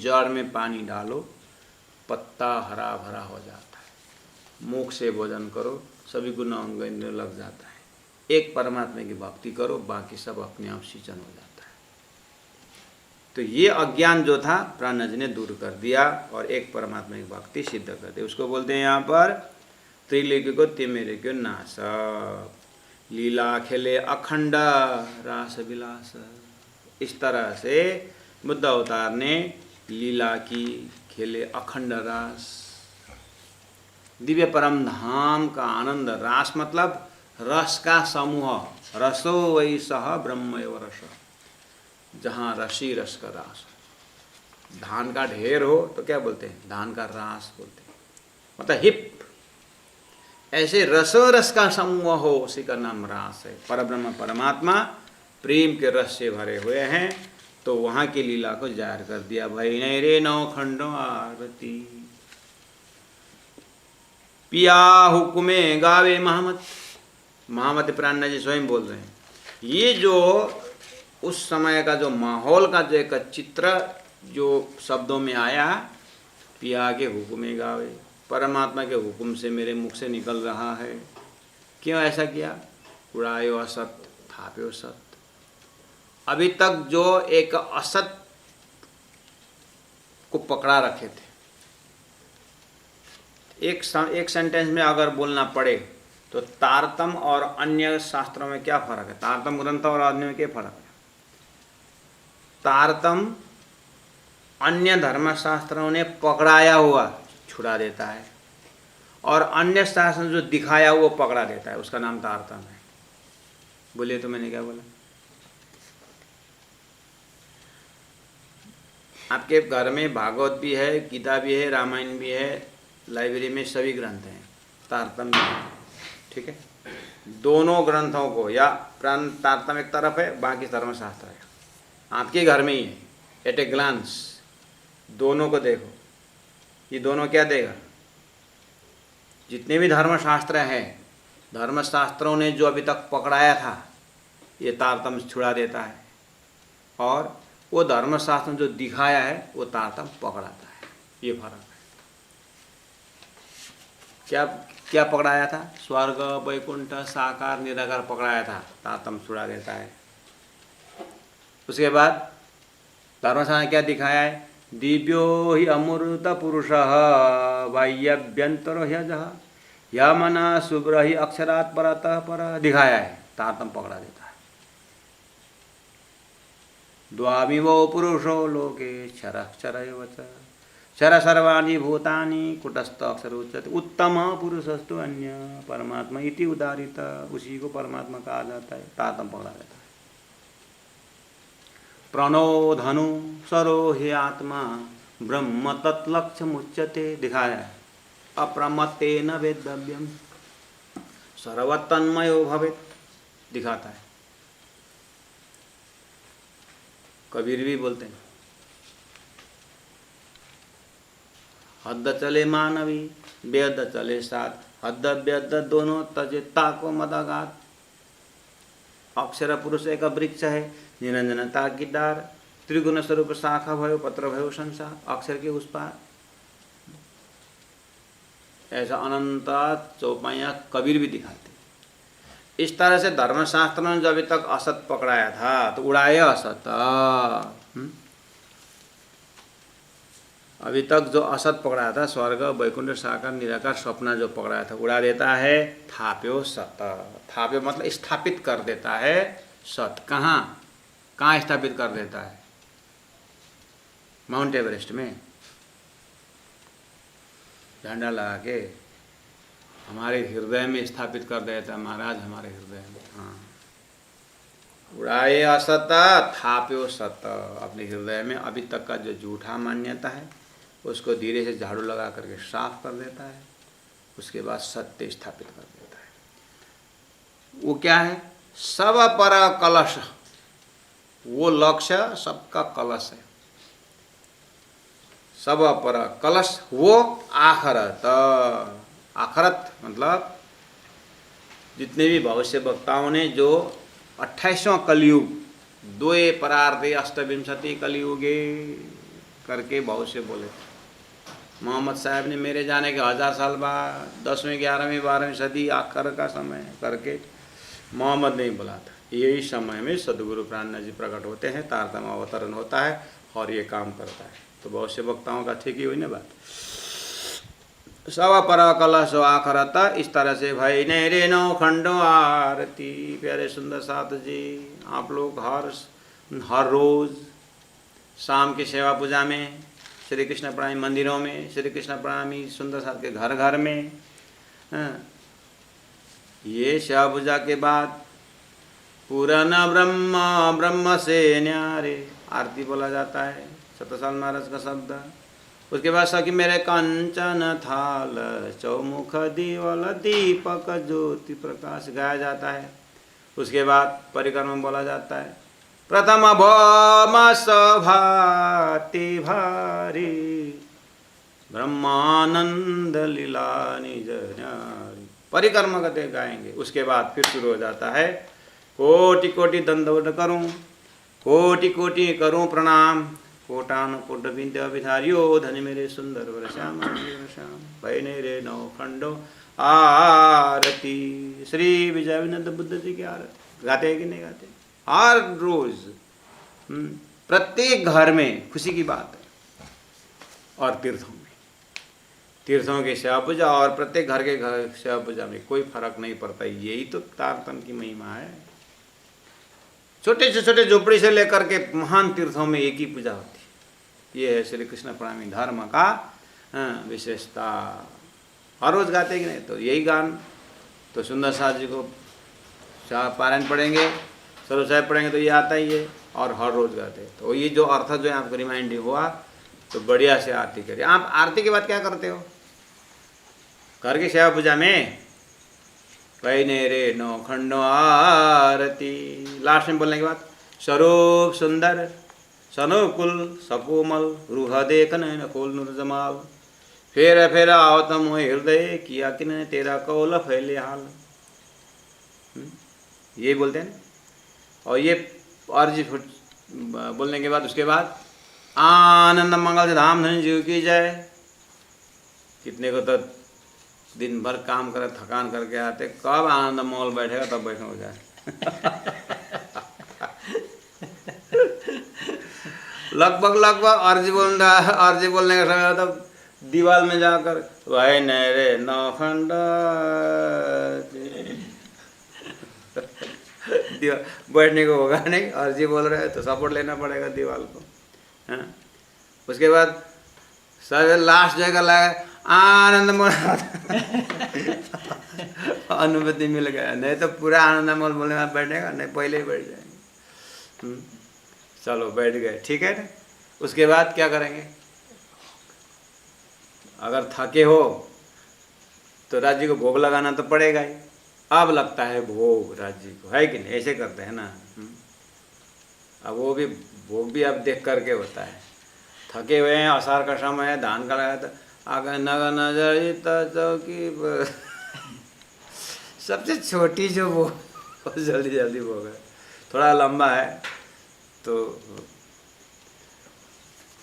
जड़ में पानी डालो, पत्ता हरा भरा हो जाता है। मुख से भोजन करो, सभी गुना अंग लग जाता है। एक परमात्मा की भक्ति करो, बाकी सब अपने आप सिंचन हो जाता है। तो ये अज्ञान जो था प्राण जी ने दूर कर दिया और एक परमात्मा की भक्ति सिद्ध कर दी। उसको बोलते हैं यहाँ पर त्रिलोकी को तिमिर क्यों नाश, लीला खेले अखंड रास विलास। इस तरह से बुद्ध अवतार ने लीला की, खेले अखंड रास, दिव्य परम धाम का आनंद। रास मतलब रस का समूह, रसो वही सह ब्रह्म एव रस, जहाँ रसी रस का रास। धान का ढेर हो तो क्या बोलते हैं, धान का रास बोलते हैं, मतलब हिप। ऐसे रसो रस का समूह हो, उसी का नाम रास है। परब्रह्म परमात्मा प्रेम के रस से भरे हुए हैं, तो वहाँ की लीला को जाहिर कर दिया। भाई नहीं रे नौ खंडों आरती, पिया हुक्मे गावे महामत। महामती प्राण जी स्वयं बोल रहे हैं। ये जो उस समय का जो माहौल का जो एक चित्र जो शब्दों में आया, पिया के हुक्मे गावे, परमात्मा के हुक्म से मेरे मुख से निकल रहा है। क्यों ऐसा किया, उड़ायो असत थाप्यो सत। अभी तक जो एक असत को पकड़ा रखे थे, एक सेंटेंस में अगर बोलना पड़े तो तारतम और अन्य शास्त्रों में क्या फर्क है, तारतम ग्रंथ और अन्य में क्या फर्क है। तारतम अन्य धर्मशास्त्रों ने पकड़ाया हुआ छुड़ा देता है, और अन्य शास्त्र जो दिखाया वो पकड़ा देता है, उसका नाम तारतम है। बोलिए तो मैंने क्या बोला। आपके घर में भागवत भी है, गीता भी है, रामायण भी है, लाइब्रेरी में सभी ग्रंथ हैं, तारतम भी है, ठीक है। दोनों ग्रंथों को, या प्राण तारतम एक तरफ है, बाकी धर्मशास्त्र है, आपके घर में ही है। एट ए ग्लांस दोनों को देखो, ये दोनों क्या देगा, जितने भी धर्मशास्त्र हैं, धर्मशास्त्रों ने जो अभी तक पकड़ाया था ये तारतम छुड़ा देता है, और वो धर्मशास्त्र जो दिखाया है वो तारतम पकड़ाता है। ये फर्क है। क्या क्या पकड़ाया था, स्वर्ग वैकुंठ साकार निराकार पकड़ाया था, तारतम छुड़ा देता है। उसके बाद धर्मशास्त्र ने क्या दिखाया है, दिव्यो ही अमृत पुरुष बाह्यभ्यंतरो ह्यजः यमना शुभ्र ही अक्षरात् परतः पर दिखाया है, तारतम पकड़ा देता है। द्वामिवो पुरुषो लोके क्षरक्षर एव च क्षर सर्वाणि भूतानि कुटस्थ अक्षर उच्यते उत्तम पुरुषस्तु अन्य परमात्मा इति उदारित, उसी को परमात्मा कहा जाता है। तारतम पकड़ा देता है। प्रणो धनु सरो हे आत्मा ब्रह्म तत्लक्ष्य मुच्यते दिखाया है। अप्रमत्तेन वेद्यव्यम सर्वतन्मयो भवेत् दिखाता है। कबीर भी बोलते हैं, हद चले मानवी वेद चले साथ, हद वेद दोनों तजे ताको मदागात। अक्षर पुरुष एक वृक्ष है, निरंजनता की डार, त्रिगुण स्वरूप शाखा भयो पत्र भयो संसार, अक्षर के उस पार। ऐसा अनंत चौपाइयाँ कबीर भी दिखाते। इस तरह से धर्मशास्त्रों ने जो अभी तक असत पकड़ाया था तो उड़ाए असत। अभी तक जो असत पकड़ाया था, स्वर्ग वैकुंठ साकार निराकार स्वप्न जो पकड़ाया था, उड़ा देता है। थाप्यो सत, थाप्यो मतलब स्थापित कर देता है सत। कहाँ कहाँ स्थापित कर देता है, माउंट एवरेस्ट में झंडा लगा के हमारे हृदय में स्थापित कर देता है महाराज, हमारे हृदय में। हाँ, उड़ाए असत थाप्यो सत, अपने हृदय में अभी तक का जो झूठा मान्यता है उसको धीरे से झाड़ू लगा करके साफ कर देता है। उसके बाद सत्य स्थापित कर देता है। वो क्या है, सब पर कलश, वो लक्ष्य सबका कलश है। सब पर कलश वो आखरत, आखरत मतलब जितने भी भविष्य वक्ताओं ने जो 28वां कलयुग, द्वे परार्धे अष्टविंशति कलयुगे, करके बहुत से बोले थे। मोहम्मद साहब ने मेरे जाने के 1000 साल बाद 10वीं 11वीं 12वीं सदी आखिर का समय करके मोहम्मद ने बोला था यही समय में सदगुरु प्राणनाथ जी प्रकट होते हैं, तारतम अवतरण होता है और ये काम करता है। तो बहुत से वक्ताओं का ठीक ही हुई ना बात। सवा परा कला सो आखरता, इस तरह से भाई ने रे नौ खंडो आरती। प्यारे सुंदर साथ जी, आप लोग हर रोज़ शाम की सेवा पूजा में श्री कृष्ण प्रणामी मंदिरों में, श्री कृष्ण प्रणामी सुंदर साथ के घर घर में, ये सेवा पूजा के बाद पूरन ब्रह्म से न्यारे आरती बोला जाता है, सतसाल महाराज का शब्द। उसके बाद सखी मेरे कंचन थाल चौमुख दीवल दीपक ज्योति प्रकाश गाया जाता है। उसके बाद परिक्रमा बोला जाता है, प्रथम भौम सभाति भारी ब्रह्मानंद लीला निज न्यारी, परिक्रमा करते गाएंगे। उसके बाद फिर शुरू हो जाता है, कोटि कोटि दंडवत करूं, कोटि कोटि करूं प्रणाम, कोटान कोट विद्या विधारियो धन मेरे सुंदर वर श्याम श्याम भय ने रे नौ खंडो आरती। श्री विजय विनंद बुद्ध जी की आरती गाते हैं कि नहीं गाते? हर रोज प्रत्येक घर में खुशी की बात है। और तीर्थों की सेवा पूजा और प्रत्येक घर के घर सेवा पूजा में कोई फर्क नहीं पड़ता। यही तो तारतम की महिमा है। छोटे से छोटे झोपड़ी से लेकर के महान तीर्थों में एक ही पूजा होती है। ये है श्री कृष्ण प्रणामी धर्म का विशेषता। हर रोज गाते कि नहीं? तो यही गान तो सुंदर साथ जी को पारायण पढ़ेंगे, सर्व साहब पढ़ेंगे तो ये आता ही है, और हर रोज गाते हैं। तो ये जो अर्थ जो है आपको रिमाइंडिंग हुआ, तो बढ़िया से आरती करिए। आप आरती के बाद क्या करते हो? घर की सेवा पूजा में पैने रे नौ खंडो आरती, लास्ट में बोलने के बाद स्वरूप सुंदर सनुकुल सकोमल रूह देख नैन खोल नूर जमाल, फेर फेर आवतम हृदय किया किन तेरा कौल फैले हाल। ये बोलते हैं। और ये अर्जी बोलने के बाद उसके बाद आनंद मंगल धाम धन जीव की जय। कितने को तो दिन भर काम करे थकान करके आते, कब आनंद मॉल बैठेगा तब बैठे हो जाए। लगभग अर्जी बोलने का समय होता दीवार में जाकर भाई नरे नौखंड बैठने को होगा नहीं। अर्जी बोल रहे हैं तो सपोर्ट लेना पड़ेगा दीवार को, है? उसके बाद सर लास्ट जगह लगा आनंद मोल अनुमति मिल गया, नहीं तो पूरा आनंद मोल बोलने में बैठेगा नहीं, पहले ही बैठ जाएंगे। चलो बैठ गए, ठीक है ना। उसके बाद क्या करेंगे? अगर थके हो तो राज्य को भोग लगाना तो पड़ेगा ही। अब लगता है भोग राज्य को, है कि नहीं? ऐसे करते हैं ना। अब वो भी भोग भी अब देख करके होता है। थके हुए हैं, आषाढ़ का समय है, धान का लगाया, तो आगे नगर नजर चौकी सबसे छोटी जो वो जल्दी जल्दी भोग है, थोड़ा लंबा है तो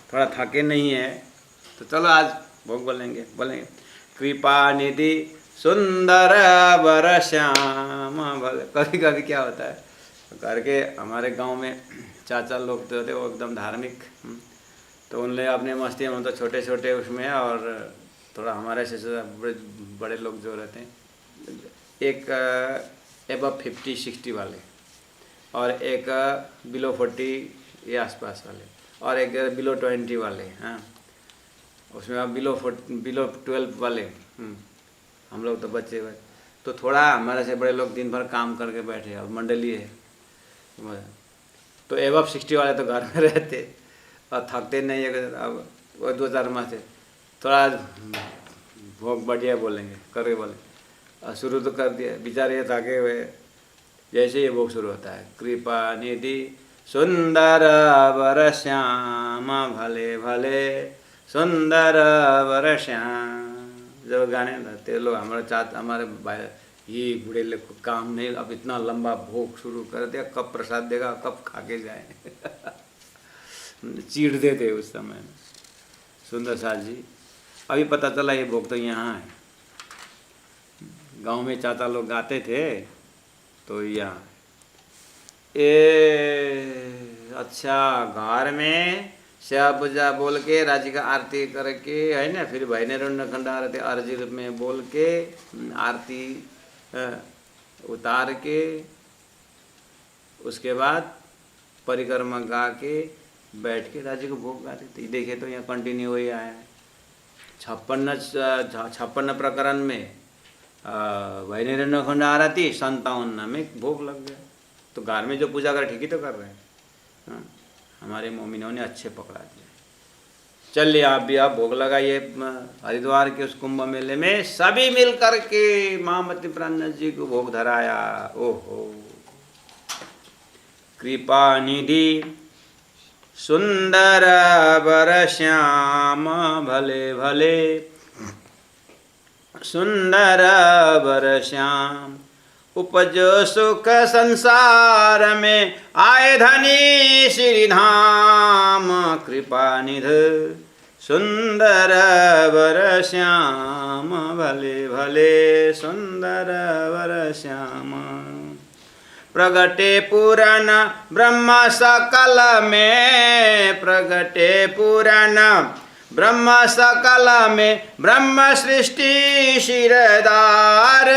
थोड़ा थके नहीं है तो चलो आज भोग बोलेंगे। कृपा निधि सुंदर वर श्याम भले। कभी कभी क्या होता है, करके हमारे गांव में चाचा लोग तो होते वो एकदम धार्मिक, तो उन लोग अपने मस्ती में तो छोटे छोटे उसमें, और थोड़ा हमारे से बड़े लोग जो रहते हैं, एक एबव 50-60 वाले, और एक बिलो 40 ये आसपास वाले, और एक बिलो 20 वाले। हाँ, उसमें अब बिलो 12 वाले। हम लोग तो बच्चे हुए, तो थोड़ा हमारे से बड़े लोग दिन भर काम करके बैठे, अब मंडली है तो एबव 60 वाले तो घर में रहते और थकते नहीं है। अब वो 2-4 माह से थोड़ा भोग बढ़िया बोलेंगे करके बोले, और शुरू तो कर दिया, बेचारे थके हुए। जैसे ये भोग शुरू होता है, कृपा निधि सुंदर वर श्याम भले भले सुंदर वर श्याम। जब गाने लगते लोग हमारे भाई ये बूढ़े लोग को काम नहीं, अब इतना लंबा भोग शुरू कर दिया, कब प्रसाद देगा, कब खा के जाए। चीड़ देते उस समय। सुंदर सास जी, अभी पता चला ये भोग तो यहाँ है। गांव में चाचा लोग गाते थे तो यहाँ अच्छा घर में सेवा पूजा बोल के राजी का आरती करके है ना, फिर भाई निरंजन खंड आरती अर्जी में बोल के आरती उतार के उसके बाद परिक्रमा गा के बैठ के राजी को भोग गाते थे। देखिए तो यहाँ कंटिन्यू हो ही आया है। 56 प्रकरण में भाई निरंजन खंड आरती, 57 में भोग लग गया। तो घर में जो पूजा कर ठीक ही तो कर रहे हैं। हाँ, हमारे मोमिनों ने अच्छे पकड़ा दिया। चलिए आप भी आप भोग लगाइए हरिद्वार के उस कुंभ मेले में। सभी मिल कर के महामती प्राणनाथ जी को भोग धराया। ओहो कृपा निधि सुंदर वर श्याम भले भले सुंदर वर श्याम उपजो सुख संसार में आए धनी श्री धाम कृपा निध सुंदर वर श्याम भले भले सुंदर वर श्याम प्रगटे पुराण ब्रह्म सकल में प्रगटे पुराण ब्रह्म सकल में ब्रह्म सृष्टि शिरदार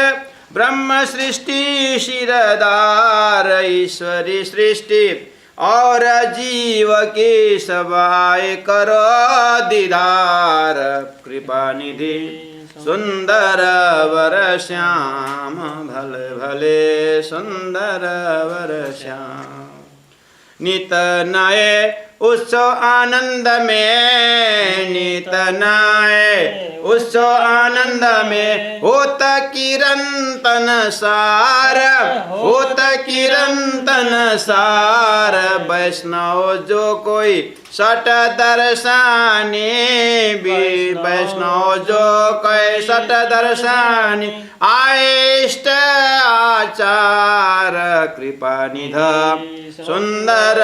ब्रह्म सृष्टि शिरदार ईश्वरी सृष्टि और जीव की सभाए करो दीदार कृपा निधि सुंदर वर श्याम भले भले सुंदर वर श्याम नित नए उत्सव आनंद में नित नए उत्सव आनंद में होत किरंतन सार होत किरंतन सार वैष्णव जो कोई सट दर्शानी भी वैष्णव जो कोई सट दर्शानी आइष्ट आचार कृपा निध सुंदर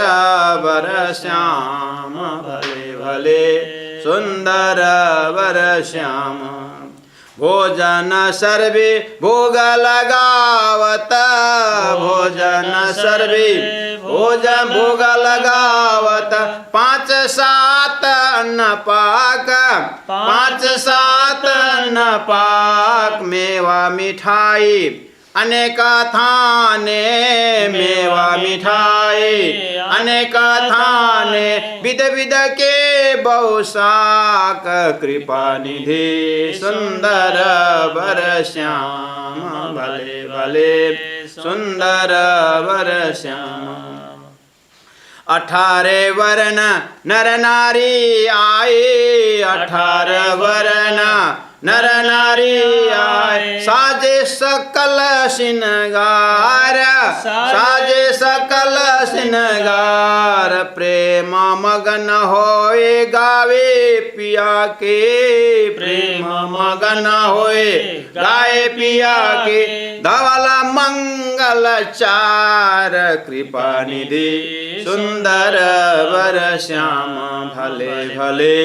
वर श्याम भले भले सुंदर वर श्याम भोजन सर्वे भोग लगावत भोजन सर्वे भोजन भोग लगावत 5-7 अन्न पाक 5-7 अन्न पाक मेवा मिठाई अनेक थाने मेवा मिठाई अनेक थाने विध विध के बहुशाक कृपा निधि सुंदर वर श्याम भले भले सुंदर वर श्याम 18 वर्ण नर नारी आए 18 वर्ण नर नारी आए साजे सकल श्रृंगार साजे सकल श्रृंगार प्रेम मगन होए गावे पिया के प्रेम मगन होए गाए पिया के धवला मंगल चार कृपा निधि सुंदर वर श्याम भले भले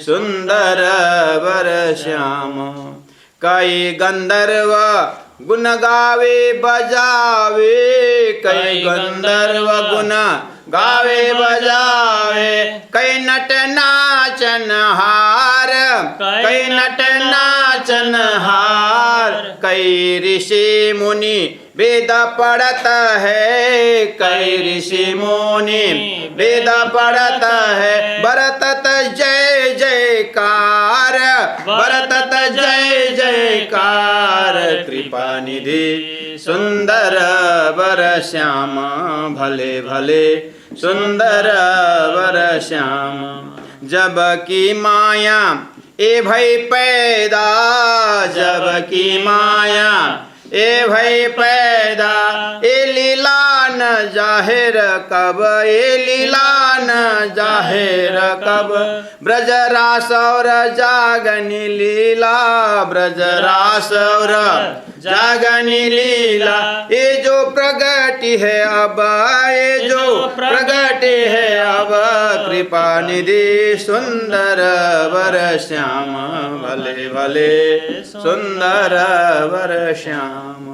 सुंदर वर श्याम कई गंधर्व गुण गावे बजावे कई गंधर्व गुण गावे बजावे कई नट नाचन हार कई नट नाचन हार कई ऋषि मुनि वेद पढ़त है कई ऋषि मुनि वेद पढ़त है बरतत जय जयकार बरतत जय जयकार कृपा निधि सुंदर वर श्याम भले भले सुंदर वर श्याम जब की माया ए भई पैदा जब की माया ए भई पैदा ए लीला न जाहिर कब ए लीला न जाहिर कब ब्रज रास और जागनी लीला ब्रज रास और जागनी लीला ये जो प्रगति है अब ये जो प्रगति है अब कृपा निधि सुंदर वर श्याम भले भले सुंदर वर श्याम।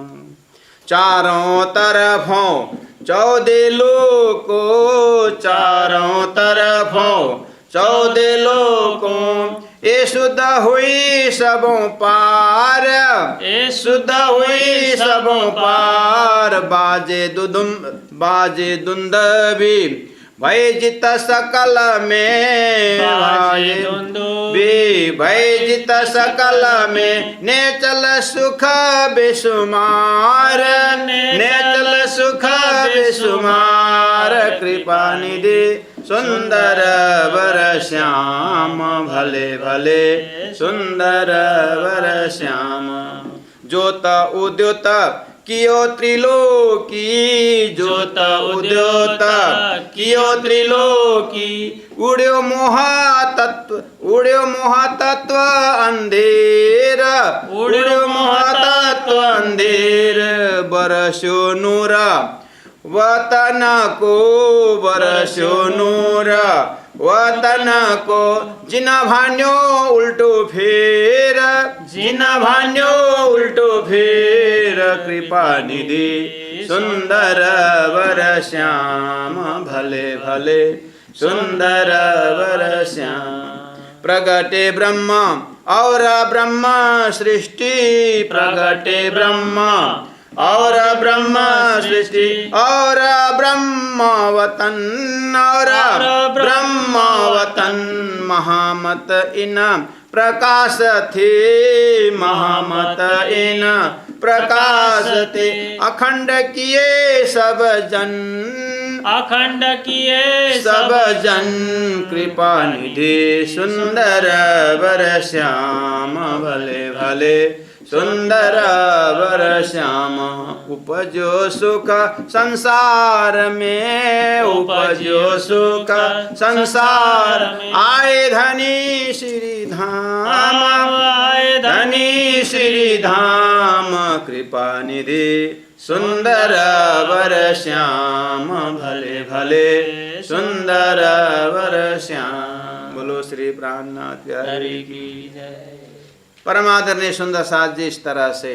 चारों तरफों 14 लोकों, चारों तरफों 14 लोकों, ये शुद्ध हुई सबों पार, ये शुद्ध हुई सबों पार। बाजे दुंदुभी भय जित सकल में, बाजे दुंदुभी भय जित सकल में, ने चल सुख बेसुमार, ने चल सुख बेसुमार। कृपा निधि सुंदर वर श्याम भले भले सुंदर वर श्याम। ज्योत उद्योत कियो त्रिलोकी, ज्योत उद्योत कियो त्रिलोकी, उड़्यो मोहतत्व अंधेर, उड़्यो मोहतत्व अंधेर। बरसो नूर वतन को, बरसो नूर वतन को, जिना भान्यो उल्टो फेर, जिना भान्यो उल्टो फेर। कृपा निधि सुंदर वर श्याम भले भले सुंदर वर श्याम। प्रगटे ब्रह्म और ब्रह्म सृष्टि, प्रगटे ब्रह्म और ब्रह्म सृष्टि, और ब्रह्म वतन, और ब्रह्म वतन। महामत इन प्रकाश थे, महामत इन प्रकाश थे। अखंड किए सब जन, अखंड किए सब जन। कृपा निधि सुंदर वर श्याम भले भले सुंदर वर श्याम। उपजो सुख संसार में, उपजो सुख संसार में। आए धनी श्री धाम, आए धनी श्री धाम। कृपा निधि सुंदर वर श्याम भले भले सुंदर वर श्याम। बोलो श्री प्राणनाथ बिहारी की जय। परमादरणीय सुंदर साथ जी, इस तरह से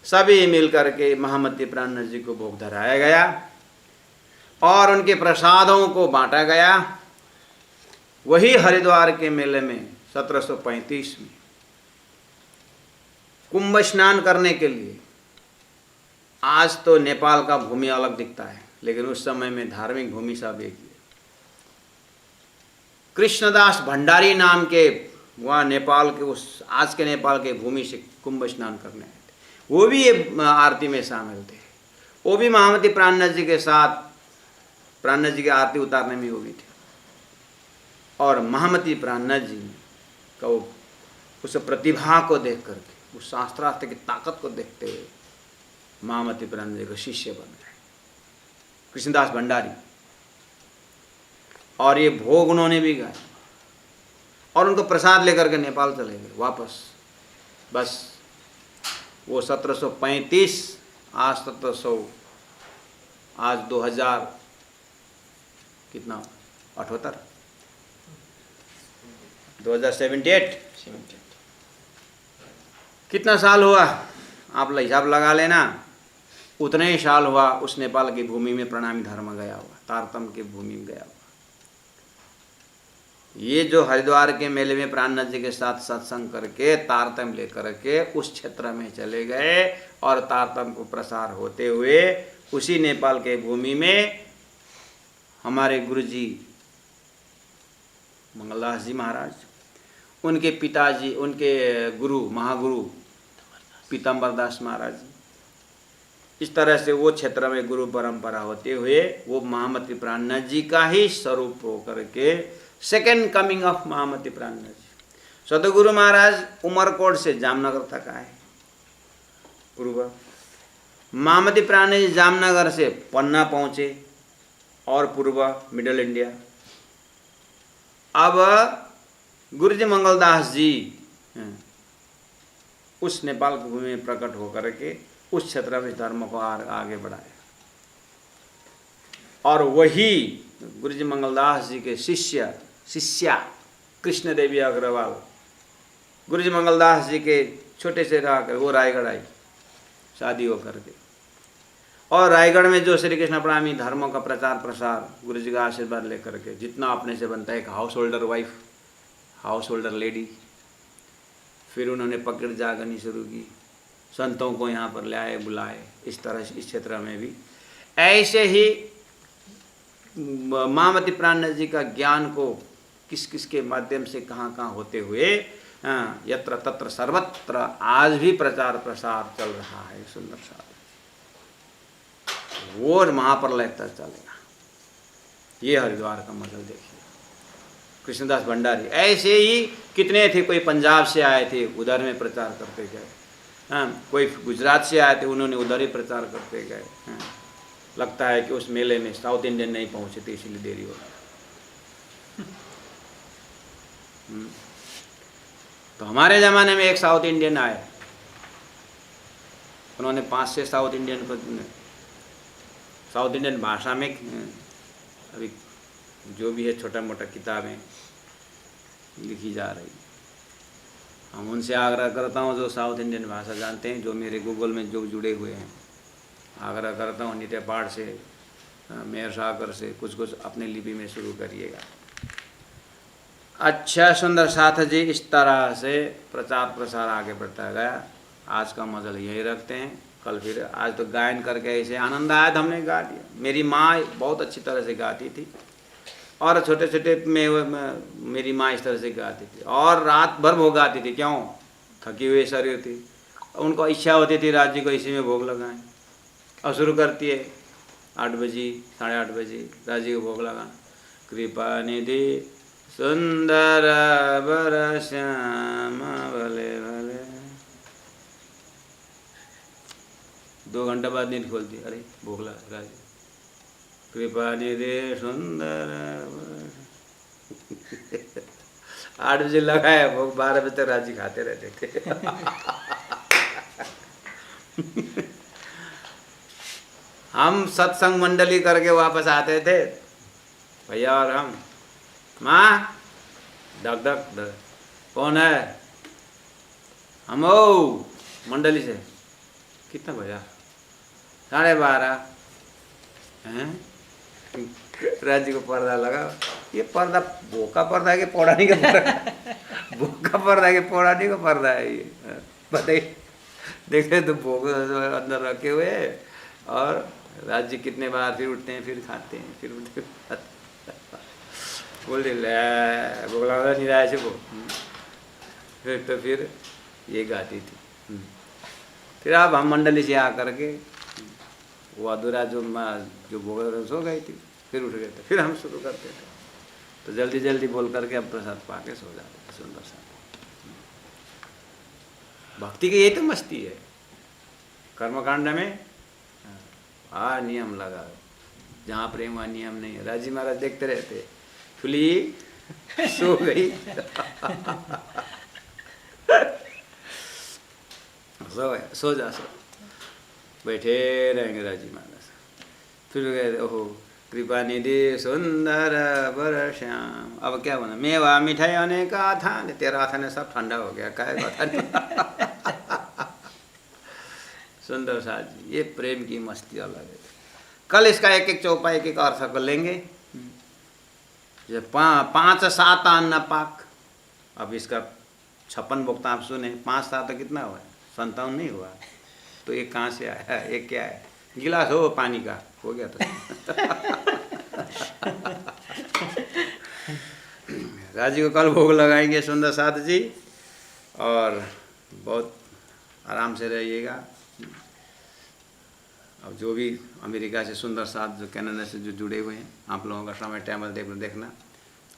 सभी मिलकर के महामती प्राणनाथ जी को भोग धराया गया और उनके प्रसादों को बांटा गया। वही हरिद्वार के मेले में 1735 में कुंभ स्नान करने के लिए, आज तो नेपाल का भूमि अलग दिखता है, लेकिन उस समय में धार्मिक भूमि सब एक ही। कृष्णदास भंडारी नाम के वहाँ नेपाल के, उस आज के नेपाल के भूमि से कुंभ स्नान करने आए थे। वो भी ये आरती में शामिल थे। वो भी महामती प्राणनाथ जी के साथ प्राणनाथ जी की आरती उतारने में वो भी थे। और महामती प्राणनाथ जी का वो उस प्रतिभा को देख करके, उस शास्त्रार्थ की ताकत को देखते हुए महामती प्राणनाथ जी का शिष्य बन गए कृष्णदास भंडारी। और ये भोग उन्होंने भी गाए और उनको प्रसाद लेकर के नेपाल चले गए वापस। बस वो 1735, आज 1700, आज 2000 कितना 78, 2078 कितना साल हुआ आप हिसाब लगा लेना। उतने ही साल हुआ उस नेपाल की भूमि में प्रणामी धर्म गया हुआ, तारतम की भूमि में गया हुआ। ये जो हरिद्वार के मेले में प्राणनाथ जी के साथ सत्संग करके तारतम लेकर के उस क्षेत्र में चले गए और तारतम को प्रसार होते हुए उसी नेपाल के भूमि में हमारे गुरुजी मंगलदास जी महाराज, उनके पिताजी, उनके गुरु महागुरु पीताम्बर दास महाराज जी, इस तरह से वो क्षेत्र में गुरु परंपरा होते हुए वो महामती प्राणनाथ जी का ही स्वरूप होकर के सेकेंड कमिंग ऑफ महामती प्राणनाथ जी। सतगुरु महाराज उमरकोट से जामनगर तक आए पूर्व। महामती प्राणनाथ जी जामनगर से पन्ना पहुँचे और पूर्व मिडल इंडिया। अब गुरुजी मंगलदास जी उस नेपाल की भूमि में प्रकट होकर के उस क्षेत्र में धर्म को आगे बढ़ाया। और वही गुरु जी मंगलदास जी के शिष्या कृष्ण देवी अग्रवाल गुरु जी मंगलदास जी के छोटे से रहा कर वो रायगढ़ आई शादी होकर के, और रायगढ़ में जो श्री कृष्ण प्रेमी धर्मों का प्रचार प्रसार गुरु जी का आशीर्वाद लेकर के जितना अपने से बनता है, एक house holder wife, house holder lady, फिर उन्होंने पकड़ जागनी शुरू की, संतों को यहाँ पर ले आए बुलाए, इस तरह इस क्षेत्र में भी ऐसे ही महामती प्राणनाथ जी का ज्ञान को किस किस के माध्यम से कहाँ कहाँ होते हुए यत्र तत्र सर्वत्र आज भी प्रचार प्रसार चल रहा है। सुंदर सा वो महाप्रलय तक चलेगा। ये हरिद्वार का मजल देखिए, कृष्णदास भंडारी ऐसे ही कितने थे, कोई पंजाब से आए थे उधर में प्रचार करते गए, कोई गुजरात से आए थे उन्होंने उधर ही प्रचार करते गए। लगता है कि उस मेले में साउथ इंडियन नहीं पहुंचे थे इसलिए देरी हो गई। तो हमारे ज़माने में एक साउथ इंडियन आए, उन्होंने 5-6 साउथ इंडियन को, साउथ इंडियन भाषा में अभी जो भी है छोटा मोटा किताबें लिखी जा रही। हम उनसे आग्रह करता हूँ जो साउथ इंडियन भाषा जानते हैं, जो मेरे गूगल में जो जुड़े हुए हैं, आग्रह करता हूँ नित्य पाठ से, मेयर सागर से कुछ कुछ अपने लिपि में शुरू करिएगा। अच्छा सुंदर साथ जी, इस तरह से प्रचार प्रसार आगे बढ़ता गया। आज का मजल यही रखते हैं, कल फिर, आज तो गायन करके ऐसे आनंद आया तो हमने गा दिया। मेरी माँ बहुत अच्छी तरह से गाती थी और छोटे छोटे में मेरी माँ इस तरह से गाती थी और रात भर भोग गाती थी। क्यों? थकी हुई शरीर थी, उनको इच्छा होती थी रात जी को इसी में भोग लगाएं। और शुरू करती है 8 बजे 8:30 बजे रात जी को भोग लगाना। कृपा निधि सुंदर बर श्याम भले भले, 2 घंटा बाद नींद खोलती, अरे भोग लगा। कृपा निधि सुंदर 8 बजे लगाया भोग, 12 बजे तक राजी खाते रहते थे। हम सत्संग मंडली करके वापस आते थे भैया और हम, माँ धक धक धक, कौन है? हम ओ मंडली से। कितना बजा? 12:30 हैं? राजी को पर्दा लगा। ये पर्दा भोका पर्दा है कि पौड़ानी का पर्दा? भोका पर्दा है कि पौड़ानी का पर्दा है? ये बताइए। देखते तो भोग अंदर रखे हुए और राजी कितने बार फिर उठते हैं, फिर खाते हैं, फिर उठते हैं। बोल दे भोग लगा नहीं रहा है वो। फिर तो फिर ये गाती थी। फिर अब हम मंडली से आकर के वो अधूरा जो भोग सो गई थी, फिर उठ गए थे, फिर हम शुरू करते थे। तो जल्दी जल्दी बोल करके अब प्रसाद पाके सो जाते थे। सुंदर सा भक्ति की यही तो मस्ती है। कर्मकांड में नियम लगा, जहाँ प्रेम वहाँ नियम नहीं है। राजी महाराज देखते रहते, खुली सो गई। सो जा, बैठे रहेंगे राजी महाराज। फिर गए, ओहो कृपा निधि सुंदर बर श्याम। अब क्या बना? मेवा मिठाई अनेका था, तेरा था ने सब ठंडा हो गया, काय पता नहीं। सुंदर सा जी, ये प्रेम की मस्ती अलग है। कल इसका एक एक चौपा एक एक अर्थ कर लेंगे। ये 5-7 अन्न पाक। अब इसका 56 भुक्ता आप सुने, 5-7 तो कितना हुआ? 57 नहीं हुआ। तो एक कहाँ से आया? एक क्या है? गिलास हो पानी का, हो गया तो। राजी को कल भोग लगाएंगे सुंदर साथ जी, और बहुत आराम से रहिएगा। अब जो भी अमेरिका से सुंदर साथ, जो कनाडा से जो जुड़े हुए हैं, आप लोगों का समय टेबल देखना।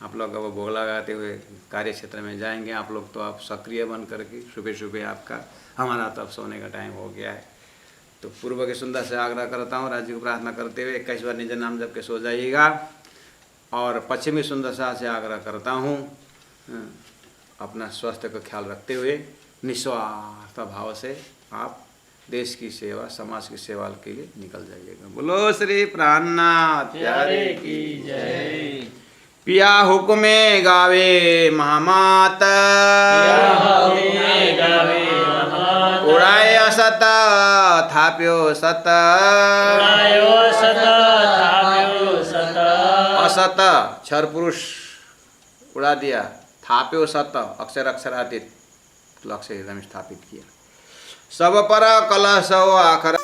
आप लोग का वो भोग लगाते हुए कार्य क्षेत्र में जाएंगे। आप लोग तो आप सक्रिय बन करके सुबह सुबह आपका, हमारा तो अब सोने का टाइम हो गया है। तो पूर्व के सुंदर से आग्रह करता हूँ, राज्य को प्रार्थना करते हुए 21 बार निज नाम जप के सो जाइएगा। और पश्चिमी सुंदर से आग्रह करता हूँ, अपना स्वास्थ्य का ख्याल रखते हुए निस्वार्थ भाव से आप देश की सेवा, समाज की सेवा के लिए निकल जाइएगा। बोलो श्री प्राणनाथ प्यारे की जय। पिया हुक्मे गावे महामात, उड़ाए असत थाप्यो सत, असत क्षर पुरुष उड़ा दिया, थाप्यो सत अक्षर अक्षरातीत लक्ष्य हृदय में स्थापित किया। सब पर कलश आखर